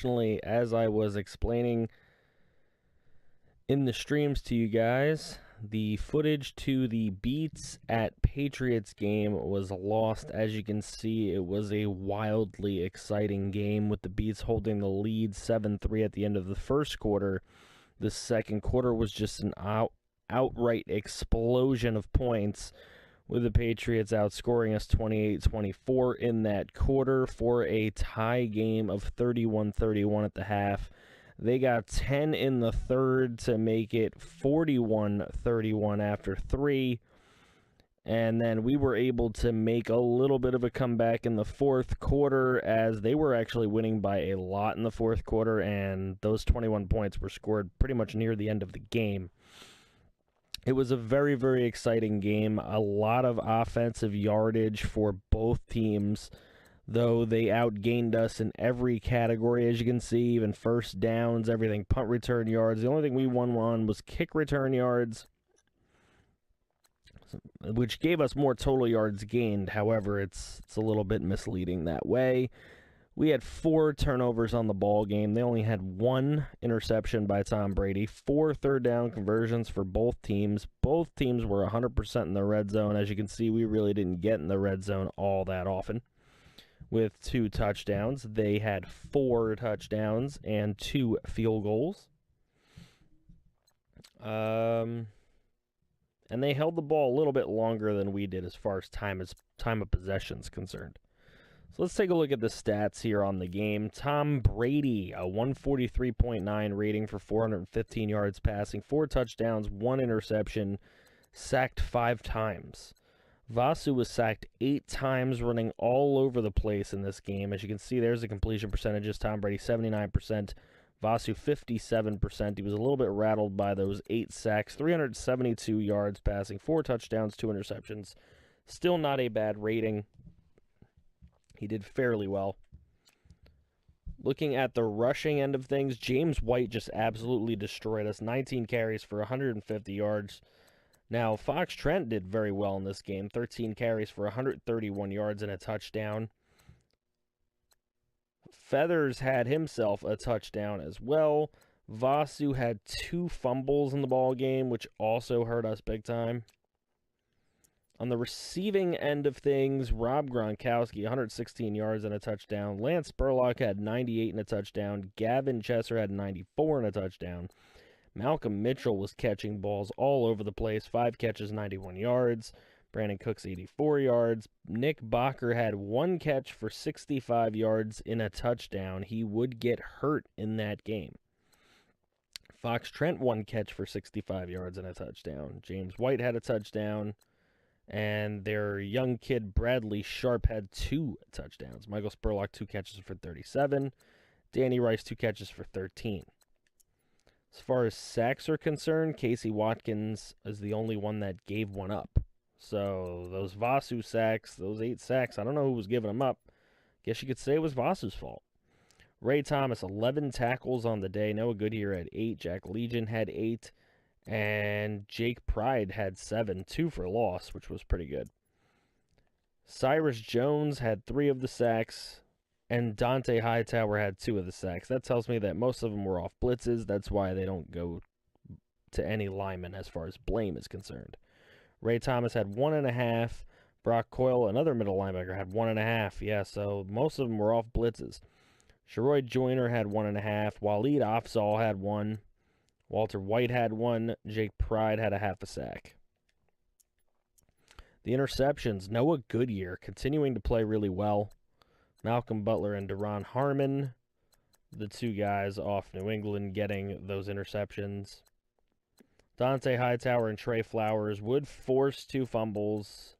unfortunately, as I was explaining in the streams to you guys, the footage to the Beats at Patriots game was lost. As you can see, it was a wildly exciting game with the Beats holding the lead 7-3 at the end of the first quarter. The second quarter was just an outright explosion of points, with the Patriots outscoring us 28-24 in that quarter for a tie game of 31-31 at the half. They got 10 in the third to make it 41-31 after 3. And then we were able to make a little bit of a comeback in the fourth quarter, as they were actually winning by a lot in the fourth quarter, and those 21 points were scored pretty much near the end of the game. It was a very, very exciting game. A lot of offensive yardage for both teams, though they outgained us in every category, as you can see, even first downs, everything, punt return yards. The only thing we won on was kick return yards, which gave us more total yards gained. However, it's a little bit misleading that way. We had 4 turnovers on the ball game. They only had 1 interception by Tom Brady, 4 third down conversions for both teams. Both teams were 100% in the red zone. As you can see, we really didn't get in the red zone all that often. With 2 touchdowns, they had 4 touchdowns and 2 field goals. And they held the ball a little bit longer than we did as far as time of possession is concerned. So let's take a look at the stats here on the game. Tom Brady, a 143.9 rating for 415 yards passing, 4 touchdowns, 1 interception, sacked 5 times. Vasu was sacked 8 times, running all over the place in this game. As you can see, there's the completion percentages. Tom Brady, 79%. Vasu, 57%. He was a little bit rattled by those 8 sacks, 372 yards passing, 4 touchdowns, 2 interceptions. Still not a bad rating. He did fairly well. Looking at the rushing end of things, James White just absolutely destroyed us. 19 carries for 150 yards. Now, Fox Trent did very well in this game. 13 carries for 131 yards and a touchdown. Feathers had himself a touchdown as well. Vasu had 2 fumbles in the ball game, which also hurt us big time. On the receiving end of things, Rob Gronkowski, 116 yards and a touchdown. Lance Spurlock had 98 and a touchdown. Gavin Chesser had 94 and a touchdown. Malcolm Mitchell was catching balls all over the place. 5 catches, 91 yards. Brandon Cooks, 84 yards. Nick Bacher had 1 catch for 65 yards in a touchdown. He would get hurt in that game. Fox Trent, 1 catch for 65 yards and a touchdown. James White had a touchdown. And their young kid, Bradley Sharp, had 2 touchdowns. Michael Spurlock, 2 catches for 37. Danny Rice, 2 catches for 13. As far as sacks are concerned, Casey Watkins is the only one that gave one up. So those Vasu sacks, those 8 sacks, I don't know who was giving them up. Guess you could say it was Vasu's fault. Ray Thomas, 11 tackles on the day. Noah Goodyear had 8. Jack Legion had 8. And Jake Pride had 7, 2 for loss, which was pretty good. Cyrus Jones had 3 of the sacks, and Dante Hightower had 2 of the sacks. That tells me that most of them were off blitzes. That's why they don't go to any lineman as far as blame is concerned. Ray Thomas had 1.5. Brock Coyle, another middle linebacker, had 1.5. Yeah, so most of them were off blitzes. Sharoy Joyner had 1.5. Waleed Afzal had 1. Walter White had 1. Jake Pride had a half a sack. The interceptions, Noah Goodyear continuing to play really well. Malcolm Butler and Deron Harmon, the 2 guys off New England, getting those interceptions. Dante Hightower and Trey Flowers would force 2 fumbles.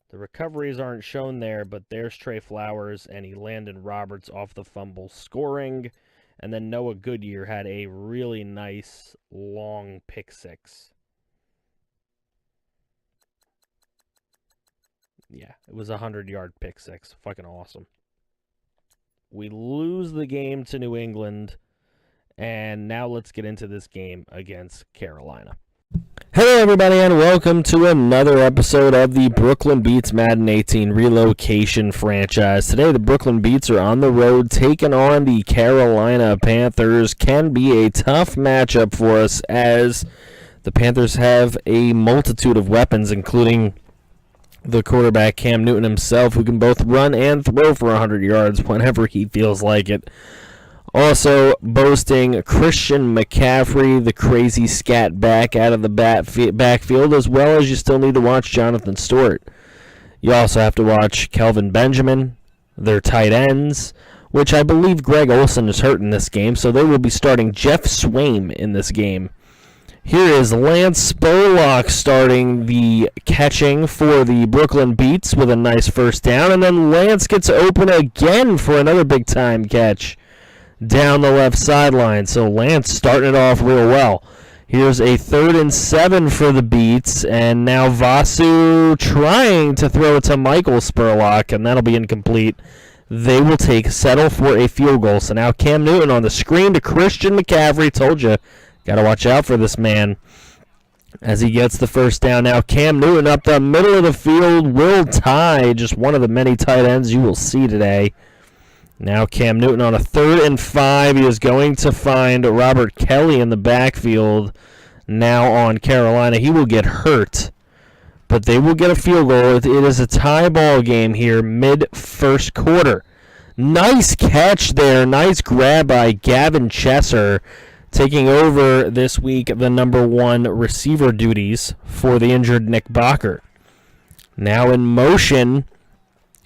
The recoveries aren't shown there, but there's Trey Flowers and Elandon Roberts off the fumble scoring. And then Noah Goodyear had a really nice, long pick 6. Yeah, it was a 100-yard pick 6. Fucking awesome. We lose the game to New England, and now let's get into this game against Carolina. Hello everybody and welcome to another episode of the Brooklyn Beats Madden 18 relocation franchise. Today the Brooklyn Beats are on the road taking on the Carolina Panthers. Can be a tough matchup for us as the Panthers have a multitude of weapons, including the quarterback Cam Newton himself, who can both run and throw for 100 yards whenever he feels like it. Also boasting Christian McCaffrey, the crazy scat back out of the backfield, as well as you still need to watch Jonathan Stewart. You also have to watch Kelvin Benjamin, their tight ends, which I believe Greg Olsen is hurt in this game, so they will be starting Jeff Swaim in this game. Here is Lance SPURLOCK starting the catching for the Brooklyn Beats with a nice first down, and then Lance gets open again for another big-time catch down the left sideline. So Lance starting it off real well. Here's a 3rd and 7 for the Beats, and now Vasu trying to throw it to Michael SPURLOCK, and that'll be incomplete. They will settle for a field goal. So now Cam Newton on the screen to Christian McCaffrey. Told you, got to watch out for this man as he gets the first down. Now Cam Newton up the middle of the field will tie, just one of the many tight ends you will see today. Now Cam Newton on a 3rd and 5. He is going to find Robert Kelly in the backfield now on Carolina. He will get hurt, but they will get a field goal. It is a tie ball game here, mid-first quarter. Nice catch there. Nice grab by Gavin Chesser, taking over this week the number 1 receiver duties for the injured Nick Bakker. Now in motion,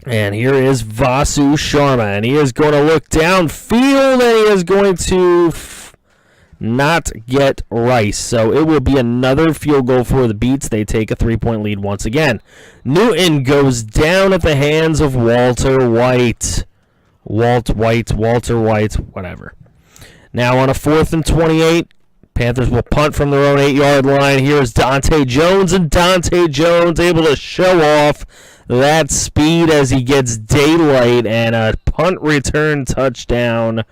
and here is Vasu Sharma, and he is going to look downfield, and he is going to not get Rice. So it will be another field goal for the Beats. They take a 3-point lead once again. Newton goes down at the hands of Walter White. Walter White, whatever. Now on a 4th and 28, Panthers will punt from their own 8-yard line. Here's Dante Jones, and Dante Jones able to show off that speed as he gets daylight, and a punt return touchdown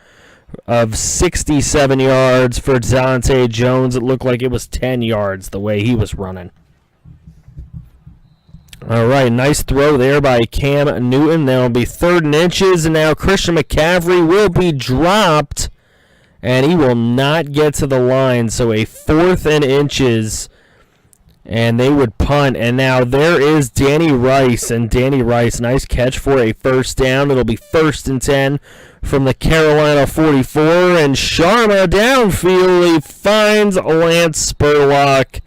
of 67 yards for Dante Jones. It looked like it was 10 yards the way he was running. All right, nice throw there by Cam Newton. That will be 3rd and inches, and now Christian McCaffrey will be dropped, and he will not get to the line. So a 4th and inches, and they would punt. And now there is Danny Rice, and Danny Rice, nice catch for a first down. It'll be 1st and 10 from the Carolina 44, and Sharma downfield. He finds Lance SPURLOCK,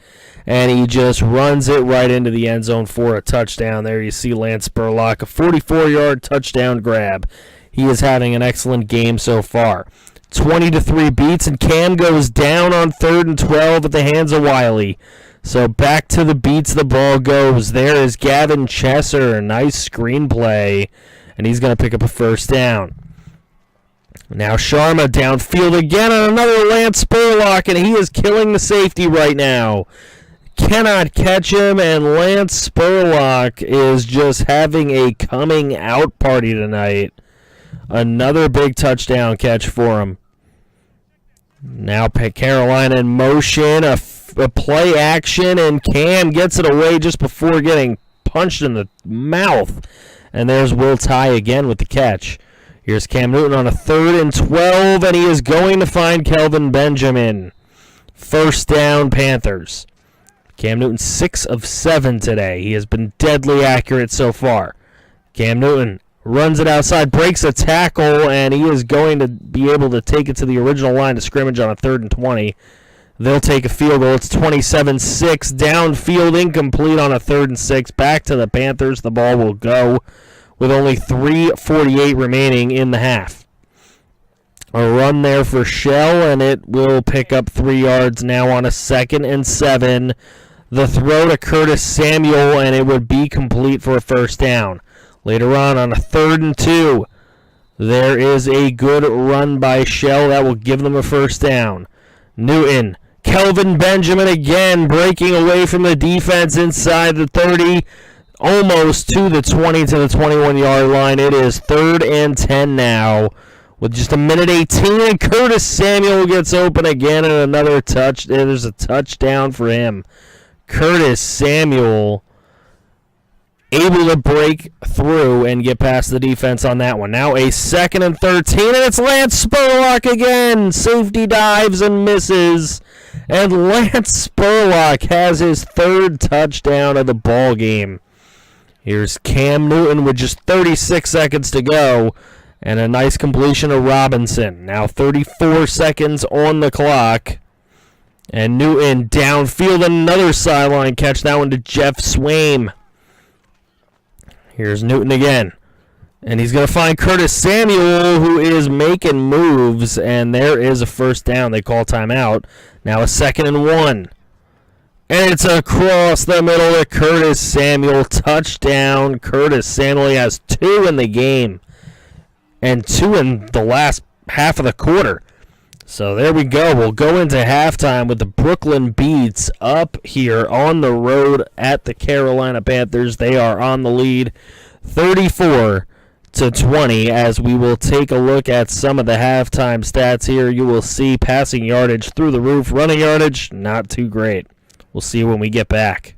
and he just runs it right into the end zone for a touchdown. There you see Lance SPURLOCK, a 44-yard touchdown grab. He is having an excellent game so far. 20-3 Beats, and Cam goes down on 3rd and 12 at the hands of Wiley. So back to the Beats, the ball goes. There is Gavin Chesser, nice screenplay, and he's going to pick up a first down. Now Sharma downfield again on another Lance SPURLOCK, and he is killing the safety right now. Cannot catch him, and Lance SPURLOCK is just having a coming out party tonight. Another big touchdown catch for him. Now Carolina in motion, a play action, and Cam gets it away just before getting punched in the mouth. And there's Will Tye again with the catch. Here's Cam Newton on a 3rd and 12, and he is going to find Kelvin Benjamin. First down, Panthers. Cam Newton 6 of 7 today. He has been deadly accurate so far. Cam Newton runs it outside, breaks a tackle, and he is going to be able to take it to the original line of scrimmage on a 3rd and 20. They'll take a field goal. It's 27-6. Downfield incomplete on a 3rd and 6. Back to the Panthers. The ball will go with only 3:48 remaining in the half. A run there for Shell, and it will pick up 3 yards now on a 2nd and 7. The throw to Curtis Samuel, and it would be complete for a first down. Later on a 3rd and 2, there is a good run by Shell that will give them a first down. Newton, Kelvin Benjamin again breaking away from the defense inside the 30, almost to the 20 to the 21-yard line. It is 3rd and 10 now with just a minute 18, and Curtis Samuel gets open again, and another touch. There's a touchdown for him. Curtis Samuel able to break through and get past the defense on that one. Now a 2nd and 13, and it's Lance Spurlock again. Safety dives and misses, and Lance Spurlock has his 3rd touchdown of the ball game. Here's Cam Newton with just 36 seconds to go, and a nice completion to Robinson. Now 34 seconds on the clock, and Newton downfield, another sideline catch, that one to Jeff Swaim. Here's Newton again, and he's going to find Curtis Samuel, who is making moves, and there is a 1st down. They call timeout. Now a 2nd and 1, and it's across the middle to Curtis Samuel. Touchdown. Curtis Samuel, he has 2 in the game and 2 in the last half of the quarter. So there we go. We'll go into halftime with the Brooklyn Beats up here on the road at the Carolina Panthers. They are on the lead 34-20 as we will take a look at some of the halftime stats here. You will see passing yardage through the roof. Running yardage, not too great. We'll see when we get back.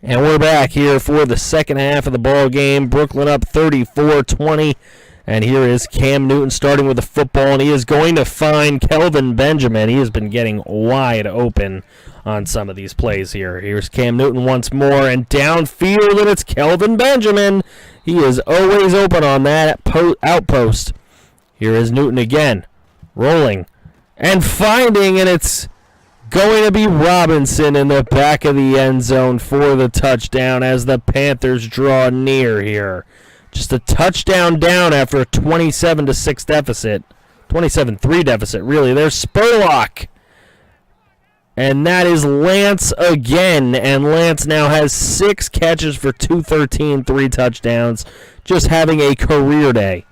And we're back here for the second half of the ball game. Brooklyn up 34-20. And here is Cam Newton starting with the football, and he is going to find Kelvin Benjamin. He has been getting wide open on some of these plays here. Here's Cam Newton once more, and downfield, and it's Kelvin Benjamin. He is always open on that outpost. Here is Newton again, rolling and finding, and it's going to be Robinson in the back of the end zone for the touchdown as the Panthers draw near here. Just a touchdown down after a 27-6 deficit. 27-3 deficit, really. There's Spurlock. And that is Lance again. And Lance now has 6 catches for 213, 3 touchdowns. Just having a career day.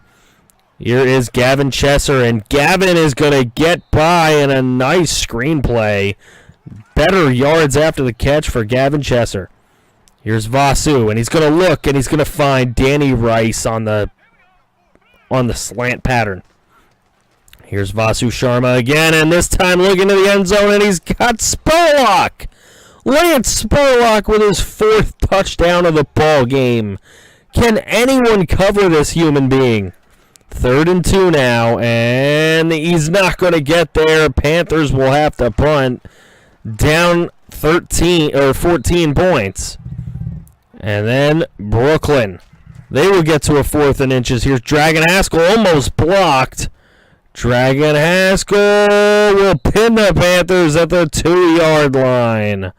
Here is Gavin Chesser, and Gavin is going to get by in a nice screenplay. Better yards after the catch for Gavin Chesser. Here's Vasu, and he's going to look, and he's going to find Danny Rice on the slant pattern. Here's Vasu Sharma again, and this time looking to the end zone, and he's got Spurlock. Lance Spurlock with his 4th touchdown of the ball game. Can anyone cover this human being? 3rd and 2 now, and he's not going to get there. Panthers will have to punt. Down 14 points. And then Brooklyn. They will get to a 4th and inches. Here's Dragon Haskell, almost blocked. Dragon Haskell will pin the Panthers at the 2-yard line.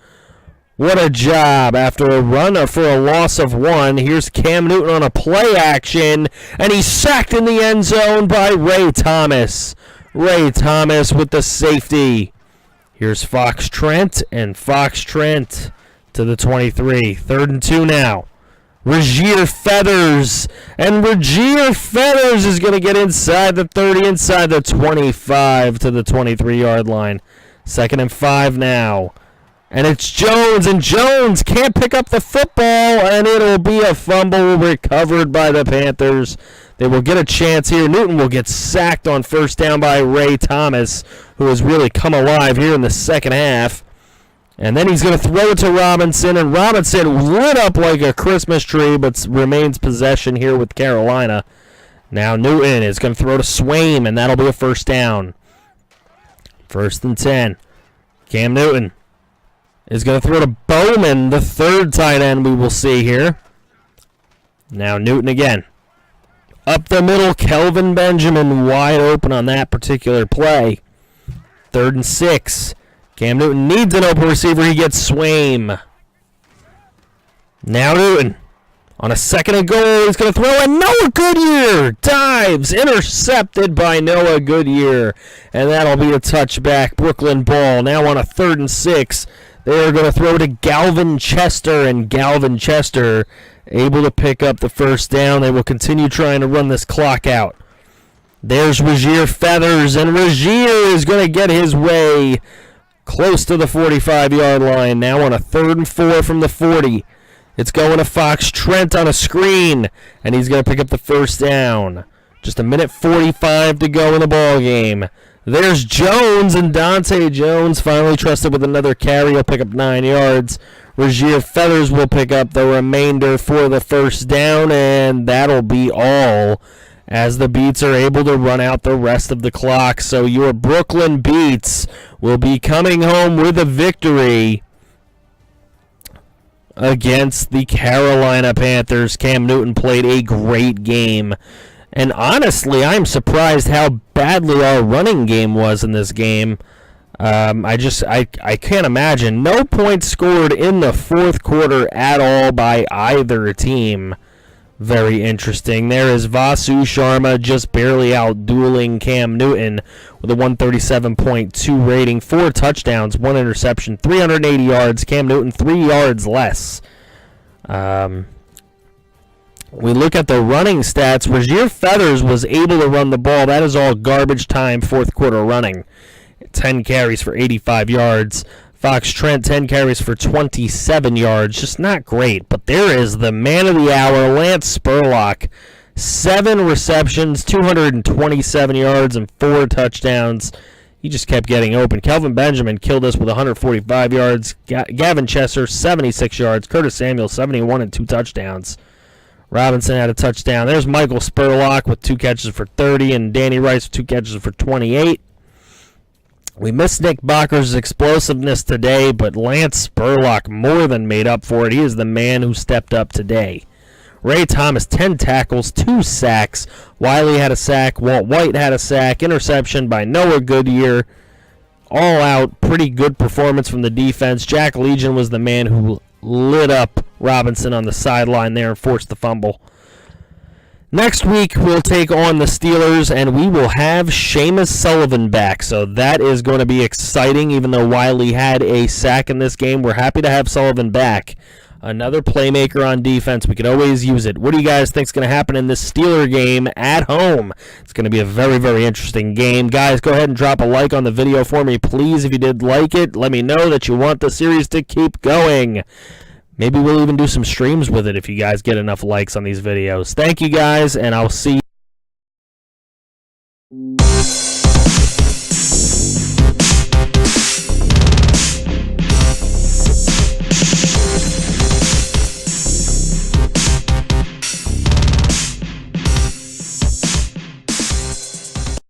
What a job after a run for a loss of 1. Here's Cam Newton on a play action, and he's sacked in the end zone by Ray Thomas. Ray Thomas with the safety. Here's Fox Trent, and Fox Trent to the 23. 3rd and 2 now. Regier Feathers. And Regier Feathers is going to get inside the 30, inside the 25 to the 23-yard line. 2nd and 5 now. And it's Jones, and Jones can't pick up the football, and it'll be a fumble recovered by the Panthers. They will get a chance here. Newton will get sacked on 1st down by Ray Thomas, who has really come alive here in the second half. And then he's going to throw it to Robinson, and Robinson lit up like a Christmas tree, but remains possession here with Carolina. Now Newton is going to throw to Swaim, and that'll be a 1st down. 1st and 10. Cam Newton is going to throw to Bowman, the 3rd tight end we will see here. Now Newton again. Up the middle, Kelvin Benjamin wide open on that particular play. 3rd and 6. Cam Newton needs an open receiver. He gets Swaim. Now Newton on a 2nd and goal. He's going to throw, and Noah Goodyear dives. Intercepted by Noah Goodyear. And that'll be a touchback. Brooklyn ball. Now on a 3rd and 6. They are going to throw to Galvin Chester, and Galvin Chester able to pick up the 1st down. They will continue trying to run this clock out. There's Regier Feathers, and Regier is going to get his way close to the 45-yard line. Now on a 3rd and 4 from the 40. It's going to Fox Trent on a screen, and he's going to pick up the 1st down. Just a minute 45 to go in the ball game. There's Jones, and Dante Jones finally trusted with another carry. He'll pick up 9 yards. Regier Feathers will pick up the remainder for the first down, and that'll be all as the Beats are able to run out the rest of the clock. So your Brooklyn Beats will be coming home with a victory against the Carolina Panthers. Cam Newton played a great game. And honestly, I'm surprised how badly our running game was in this game. I can't imagine. No points scored in the fourth quarter at all by either team. Very interesting. There is Vasu Sharma just barely outdueling Cam Newton with a 137.2 rating, 4 touchdowns, 1 interception, 380 yards. Cam Newton 3 yards less. We look at the running stats. Regier Feathers was able to run the ball. That is all garbage time fourth quarter running. 10 carries for 85 yards. Fox Trent, 10 carries for 27 yards. Just not great. But there is the man of the hour, Lance Spurlock. 7 receptions, 227 yards, and 4 touchdowns. He just kept getting open. Kelvin Benjamin killed us with 145 yards. Gavin Chesser, 76 yards. Curtis Samuel, 71 and 2 touchdowns. Robinson had a touchdown. There's Michael Spurlock with 2 catches for 30, and Danny Rice with 2 catches for 28. We missed Nick Bocker's explosiveness today, but Lance Spurlock more than made up for it. He is the man who stepped up today. Ray Thomas, 10 tackles, 2 sacks. Wiley had a sack. Walt White had a sack. Interception by Noah Goodyear. All out, pretty good performance from the defense. Jack Legion was the man who lit up Robinson on the sideline there and forced the fumble. Next week, we'll take on the Steelers, and we will have Seamus Sullivan back. So that is going to be exciting, even though Wiley had a sack in this game. We're happy to have Sullivan back. Another playmaker on defense. We could always use it. What do you guys think is going to happen in this Steeler game at home? It's going to be a very, very interesting game. Guys, go ahead and drop a like on the video for me, please. If you did like it, let me know that you want the series to keep going. Maybe we'll even do some streams with it if you guys get enough likes on these videos. Thank you, guys, and I'll see you.